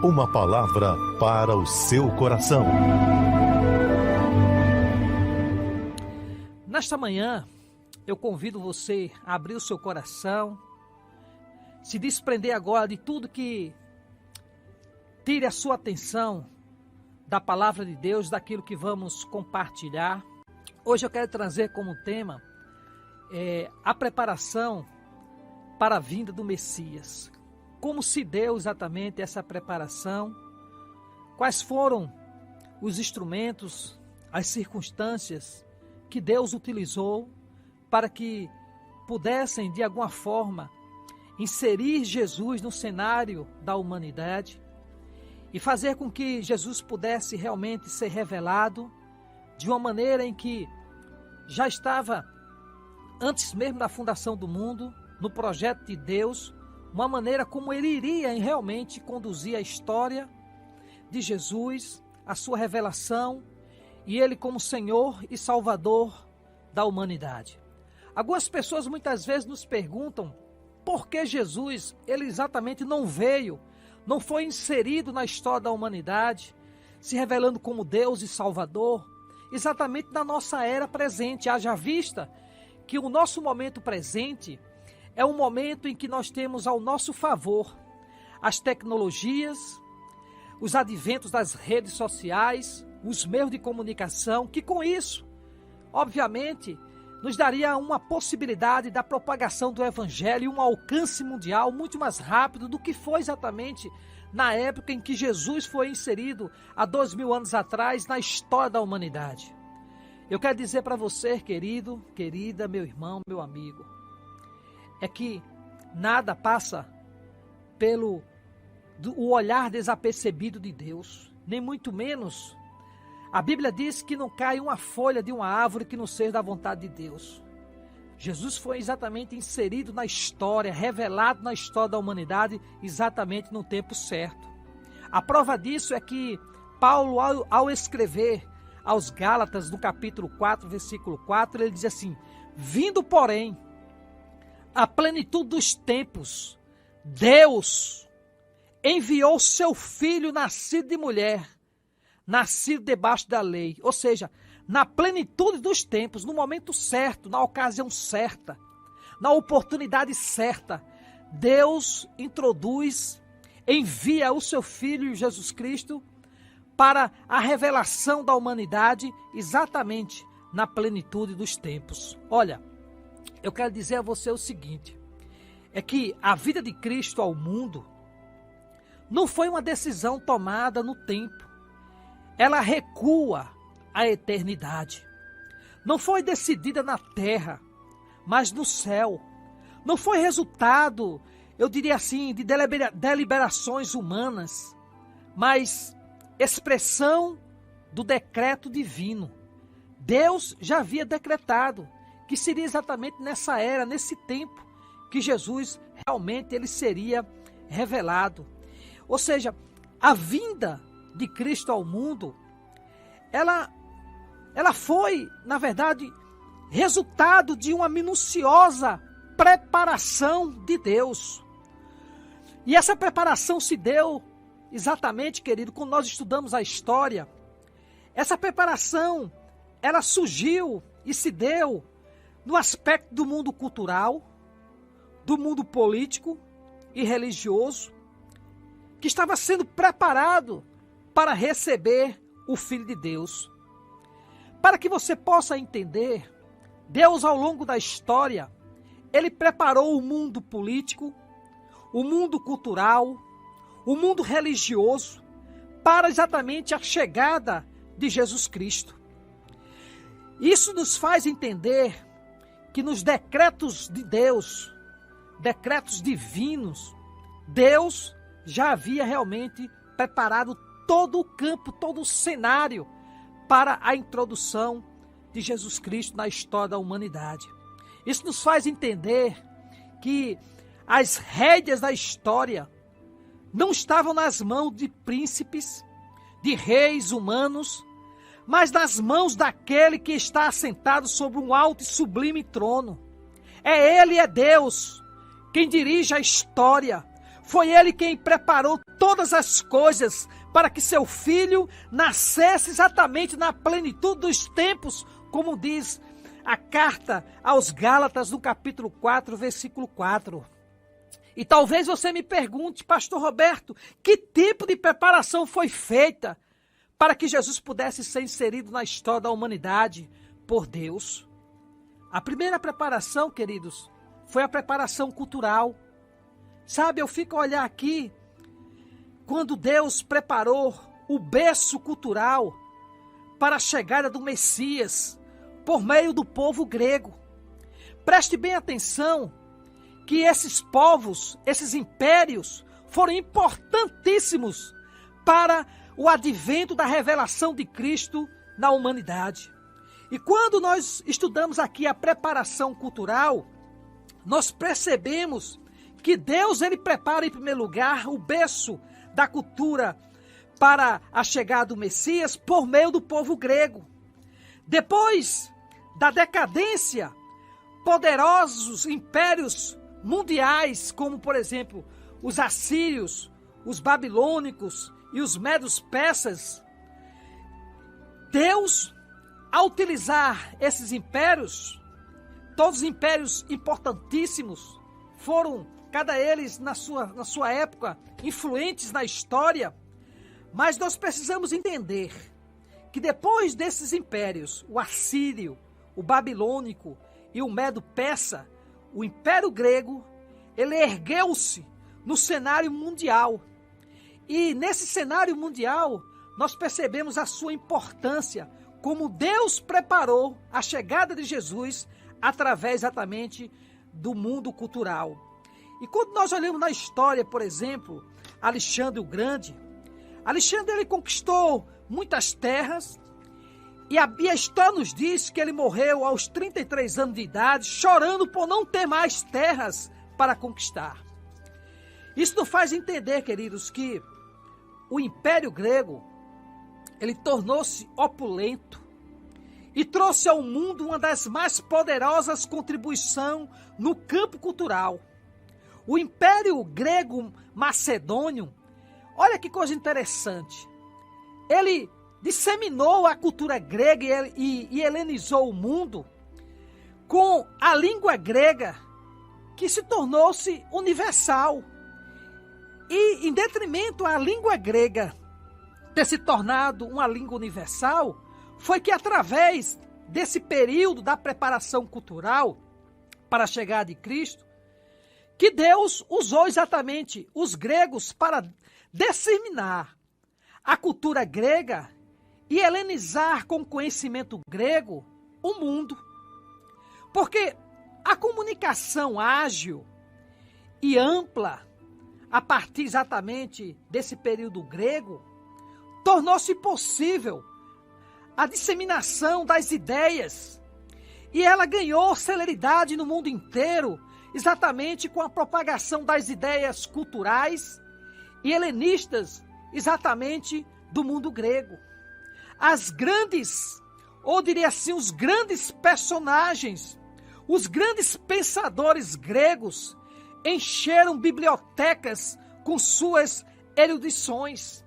Uma palavra para o seu coração. Nesta manhã, eu convido você a abrir o seu coração, se desprender agora de tudo que tire a sua atenção da palavra de Deus, daquilo que vamos compartilhar. Hoje eu quero trazer como tema a preparação para a vinda do Messias. Como se deu exatamente essa preparação? Quais foram os instrumentos, as circunstâncias que Deus utilizou para que pudessem, de alguma forma, inserir Jesus no cenário da humanidade e fazer com que Jesus pudesse realmente ser revelado de uma maneira em que já estava, antes mesmo da fundação do mundo, no projeto de Deus, uma maneira como ele iria realmente conduzir a história de Jesus, a sua revelação, e ele como Senhor e Salvador da humanidade. Algumas pessoas muitas vezes nos perguntam por que Jesus, ele exatamente não veio, não foi inserido na história da humanidade, se revelando como Deus e Salvador, exatamente na nossa era presente. Haja vista que o nosso momento presente é um momento em que nós temos ao nosso favor as tecnologias, os adventos das redes sociais, os meios de comunicação, que com isso, obviamente, nos daria uma possibilidade da propagação do Evangelho e um alcance mundial muito mais rápido do que foi exatamente na época em que Jesus foi inserido há 2000 anos atrás na história da humanidade. Eu quero dizer para você, querido, querida, meu irmão, meu amigo, é que nada passa pelo o olhar desapercebido de Deus, nem muito menos. A Bíblia diz que não cai uma folha de uma árvore que não seja da vontade de Deus. Jesus foi exatamente inserido na história, revelado na história da humanidade, exatamente no tempo certo. A prova disso é que Paulo, ao escrever aos Gálatas, no capítulo 4, versículo 4, ele diz assim: vindo, porém, a plenitude dos tempos, Deus enviou seu Filho nascido de mulher, nascido debaixo da lei, ou seja, na plenitude dos tempos, no momento certo, na ocasião certa, na oportunidade certa, Deus introduz, envia o seu Filho Jesus Cristo para a revelação da humanidade exatamente na plenitude dos tempos. Olha, eu quero dizer a você o seguinte, é que a vida de Cristo ao mundo não foi uma decisão tomada no tempo, ela recua a eternidade. Não foi decidida na terra, mas no céu. Não foi resultado, eu diria assim, de deliberações humanas, mas expressão do decreto divino. Deus já havia decretado que seria exatamente nessa era, nesse tempo, que Jesus realmente ele seria revelado. Ou seja, a vinda de Cristo ao mundo, ela foi, na verdade, resultado de uma minuciosa preparação de Deus. E essa preparação se deu exatamente, querido, quando nós estudamos a história. Essa preparação, ela surgiu e se deu no aspecto do mundo cultural, do mundo político e religioso, que estava sendo preparado para receber o Filho de Deus. Para que você possa entender, Deus ao longo da história, ele preparou o mundo político, o mundo cultural, o mundo religioso, para exatamente a chegada de Jesus Cristo. Isso nos faz entender que nos decretos de Deus, decretos divinos, Deus já havia realmente preparado todo o campo, todo o cenário para a introdução de Jesus Cristo na história da humanidade. Isso nos faz entender que as rédeas da história não estavam nas mãos de príncipes, de reis humanos, mas nas mãos daquele que está assentado sobre um alto e sublime trono. É Ele, é Deus, quem dirige a história. Foi Ele quem preparou todas as coisas para que seu filho nascesse exatamente na plenitude dos tempos, como diz a carta aos Gálatas, no capítulo 4, versículo 4. E talvez você me pergunte, pastor Roberto, que tipo de preparação foi feita para que Jesus pudesse ser inserido na história da humanidade por Deus? A primeira preparação, queridos, foi a preparação cultural. Sabe, eu fico a olhar aqui, quando Deus preparou o berço cultural para a chegada do Messias por meio do povo grego. Preste bem atenção que esses povos, esses impérios, foram importantíssimos para o advento da revelação de Cristo na humanidade. E quando nós estudamos aqui a preparação cultural, nós percebemos que Deus, ele prepara em primeiro lugar o berço da cultura para a chegada do Messias por meio do povo grego. Depois da decadência, poderosos impérios mundiais, como por exemplo os assírios, os babilônicos e os medos persas, Deus, ao utilizar esses impérios, todos os impérios importantíssimos, foram cada eles na sua época influentes na história, mas nós precisamos entender que depois desses impérios, o assírio, o babilônico e o medo-persa, o Império Grego, ele ergueu-se no cenário mundial. E nesse cenário mundial, nós percebemos a sua importância, como Deus preparou a chegada de Jesus através exatamente do mundo cultural. E quando nós olhamos na história, por exemplo, Alexandre o Grande, Alexandre ele conquistou muitas terras, e a história nos diz que ele morreu aos 33 anos de idade, chorando por não ter mais terras para conquistar. Isso nos faz entender, queridos, que o Império Grego, ele tornou-se opulento e trouxe ao mundo uma das mais poderosas contribuições no campo cultural. O Império Grego Macedônio, olha que coisa interessante, ele disseminou a cultura grega e helenizou o mundo com a língua grega, que se tornou-se universal. E em detrimento à língua grega ter se tornado uma língua universal, foi que através desse período da preparação cultural para a chegada de Cristo, que Deus usou exatamente os gregos para disseminar a cultura grega e helenizar com conhecimento grego o mundo. Porque a comunicação ágil e ampla, a partir exatamente desse período grego, tornou-se possível a disseminação das ideias, e ela ganhou celeridade no mundo inteiro, exatamente com a propagação das ideias culturais e helenistas, exatamente do mundo grego. As grandes, ou diria assim, os grandes personagens, os grandes pensadores gregos encheram bibliotecas com suas erudições.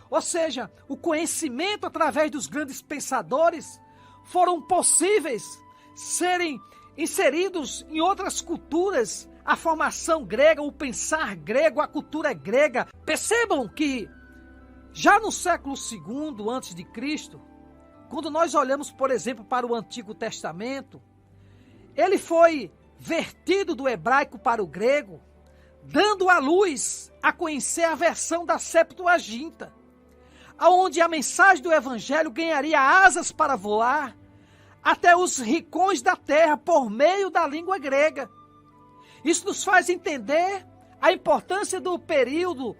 Ou seja, o conhecimento através dos grandes pensadores foram possíveis serem inseridos em outras culturas, a formação grega, o pensar grego, a cultura grega. Percebam que já no século II a.C., quando nós olhamos, por exemplo, para o Antigo Testamento, ele foi vertido do hebraico para o grego, dando à luz a conhecer a versão da Septuaginta, onde a mensagem do Evangelho ganharia asas para voar até os rincões da terra por meio da língua grega. Isso nos faz entender a importância do período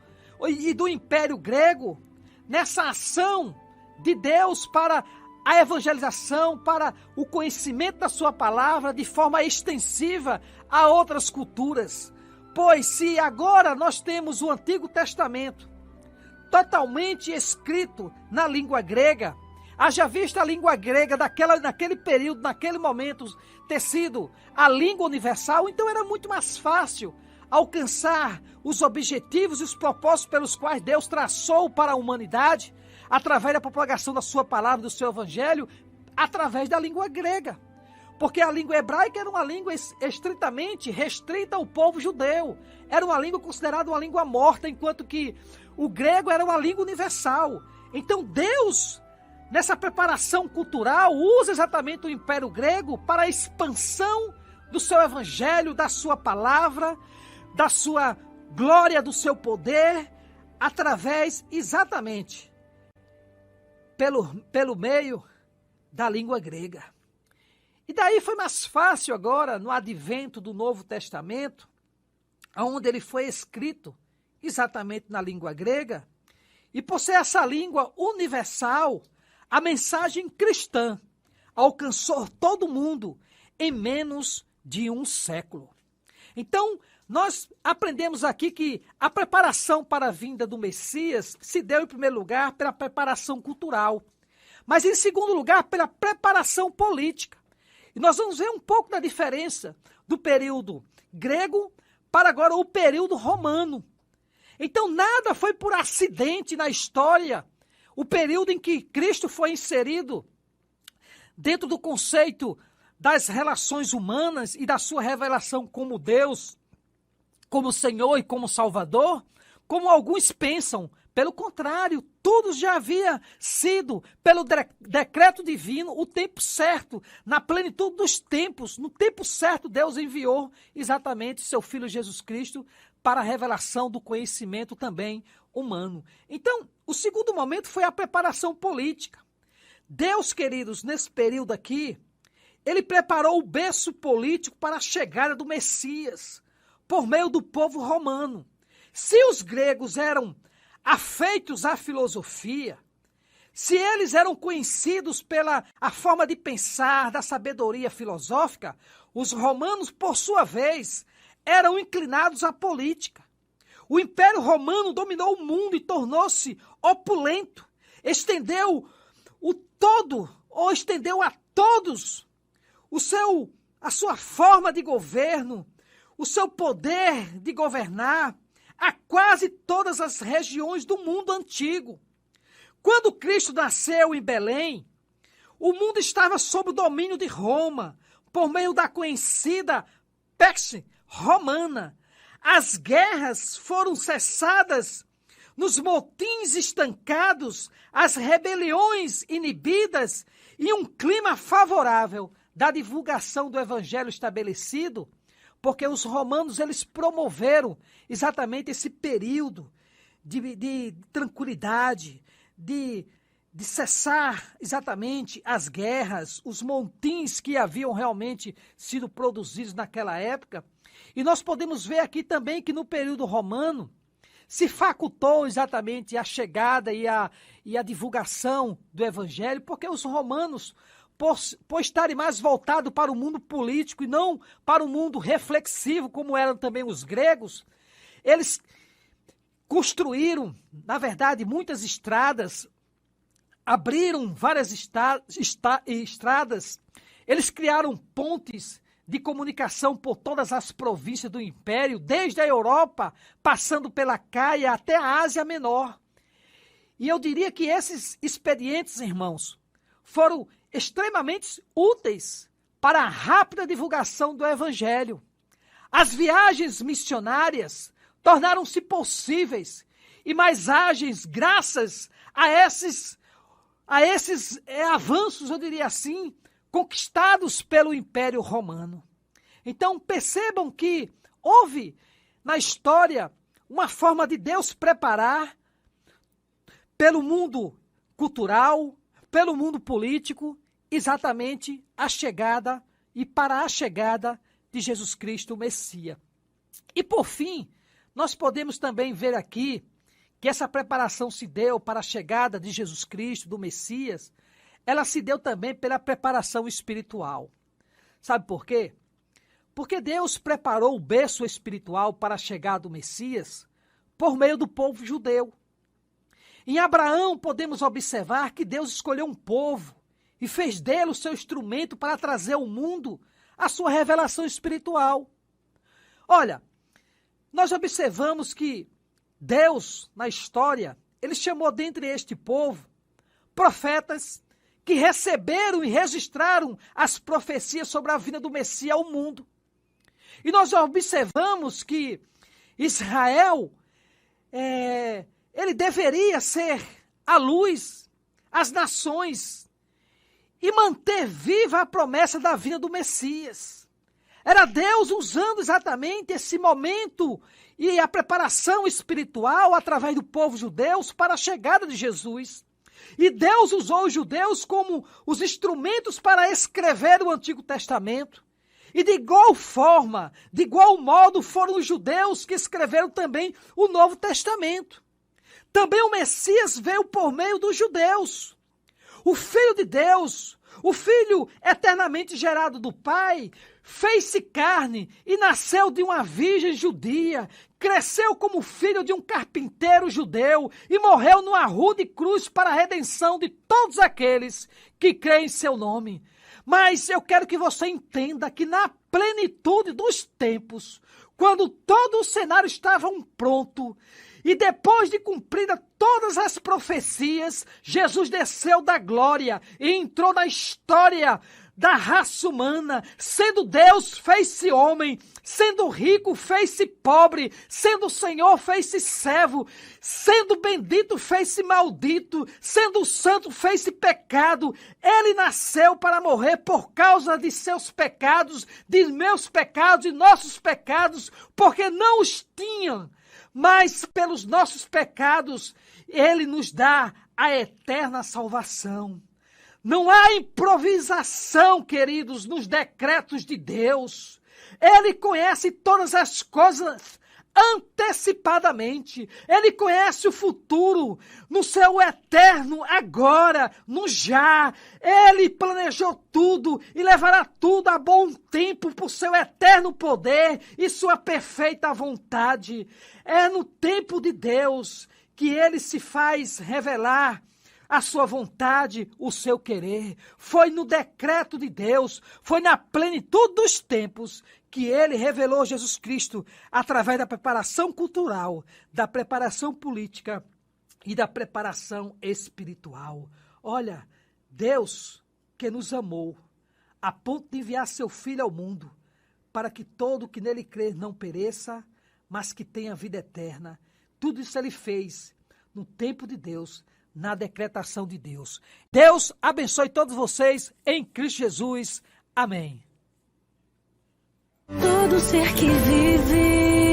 e do Império Grego nessa ação de Deus para a evangelização, para o conhecimento da sua palavra de forma extensiva a outras culturas. Pois se agora nós temos o Antigo Testamento totalmente escrito na língua grega, haja vista a língua grega naquele período, naquele momento, ter sido a língua universal, então era muito mais fácil alcançar os objetivos e os propósitos pelos quais Deus traçou para a humanidade, através da propagação da sua palavra, do seu evangelho, através da língua grega. Porque a língua hebraica era uma língua estritamente restrita ao povo judeu. Era uma língua considerada uma língua morta, enquanto que o grego era uma língua universal. Então Deus, nessa preparação cultural, usa exatamente o Império Grego para a expansão do seu evangelho, da sua palavra, da sua glória, do seu poder, através exatamente pelo meio da língua grega. E daí foi mais fácil agora, no advento do Novo Testamento, onde ele foi escrito exatamente na língua grega, e por ser essa língua universal, a mensagem cristã alcançou todo mundo em menos de um século. Então, nós aprendemos aqui que a preparação para a vinda do Messias se deu, em primeiro lugar, pela preparação cultural, mas, em segundo lugar, pela preparação política. E nós vamos ver um pouco da diferença do período grego para agora o período romano. Então, nada foi por acidente na história. O período em que Cristo foi inserido dentro do conceito das relações humanas e da sua revelação como Deus, como Senhor e como Salvador, como alguns pensam. Pelo contrário, tudo já havia sido, pelo decreto divino, o tempo certo, na plenitude dos tempos. No tempo certo, Deus enviou exatamente seu Filho Jesus Cristo para a revelação do conhecimento também humano. Então, o segundo momento foi a preparação política. Deus, queridos, nesse período aqui, ele preparou o berço político para a chegada do Messias, por meio do povo romano. Se os gregos eram afeitos à filosofia, se eles eram conhecidos pela a forma de pensar da sabedoria filosófica, os romanos, por sua vez, eram inclinados à política. O Império Romano dominou o mundo e tornou-se opulento, estendeu a todos a sua forma de governo, o seu poder de governar a quase todas as regiões do mundo antigo. Quando Cristo nasceu em Belém, o mundo estava sob o domínio de Roma, por meio da conhecida Pax Romana. As guerras foram cessadas, nos motins estancados, as rebeliões inibidas e um clima favorável da divulgação do evangelho estabelecido, porque os romanos eles promoveram exatamente esse período de tranquilidade, de cessar exatamente as guerras, os montins que haviam realmente sido produzidos naquela época. E nós podemos ver aqui também que no período romano se facultou exatamente a chegada e a divulgação do evangelho, porque os romanos, por estarem mais voltados para o mundo político e não para o mundo reflexivo, como eram também os gregos, eles construíram, na verdade, muitas estradas, abriram várias estradas, eles criaram pontes de comunicação por todas as províncias do Império, desde a Europa, passando pela Caia até a Ásia Menor. E eu diria que esses expedientes, irmãos, foram extremamente úteis para a rápida divulgação do Evangelho. As viagens missionárias tornaram-se possíveis e mais ágeis graças a esses avanços, eu diria assim, conquistados pelo Império Romano. Então percebam que houve na história uma forma de Deus preparar pelo mundo cultural, pelo mundo político, exatamente a chegada e para a chegada de Jesus Cristo, o Messias. E por fim, nós podemos também ver aqui que essa preparação se deu para a chegada de Jesus Cristo, do Messias, ela se deu também pela preparação espiritual. Sabe por quê? Porque Deus preparou o berço espiritual para a chegada do Messias por meio do povo judeu. Em Abraão podemos observar que Deus escolheu um povo e fez dele o seu instrumento para trazer ao mundo a sua revelação espiritual. Olha, nós observamos que Deus, na história, ele chamou dentre este povo profetas que receberam e registraram as profecias sobre a vinda do Messias ao mundo. E nós observamos que Israel, ele deveria ser a luz às nações e manter viva a promessa da vinda do Messias. Era Deus usando exatamente esse momento e a preparação espiritual através do povo judeu para a chegada de Jesus. E Deus usou os judeus como os instrumentos para escrever o Antigo Testamento. E de igual forma, de igual modo, foram os judeus que escreveram também o Novo Testamento. Também o Messias veio por meio dos judeus. O Filho de Deus, o Filho eternamente gerado do Pai, fez-se carne e nasceu de uma virgem judia, cresceu como filho de um carpinteiro judeu e morreu numa rude cruz para a redenção de todos aqueles que creem em seu nome. Mas eu quero que você entenda que na plenitude dos tempos, quando todo o cenário estava pronto, e depois de cumpridas todas as profecias, Jesus desceu da glória e entrou na história da raça humana. Sendo Deus, fez-se homem. Sendo rico, fez-se pobre. Sendo Senhor, fez-se servo. Sendo bendito, fez-se maldito. Sendo santo, fez-se pecado. Ele nasceu para morrer por causa de seus pecados, de meus pecados e nossos pecados, porque não os tinham. Mas pelos nossos pecados, ele nos dá a eterna salvação. Não há improvisação, queridos, nos decretos de Deus. Ele conhece todas as coisas antecipadamente. Ele conhece o futuro, no seu eterno agora, no já. Ele planejou tudo e levará tudo a bom tempo por seu eterno poder e sua perfeita vontade. É no tempo de Deus que ele se faz revelar a sua vontade, o seu querer. Foi no decreto de Deus, foi na plenitude dos tempos que ele revelou Jesus Cristo através da preparação cultural, da preparação política e da preparação espiritual. Olha, Deus que nos amou a ponto de enviar seu Filho ao mundo para que todo que nele crer não pereça, mas que tenha vida eterna. Tudo isso ele fez no tempo de Deus, na decretação de Deus. Deus abençoe todos vocês em Cristo Jesus. Amém. Todo ser que vive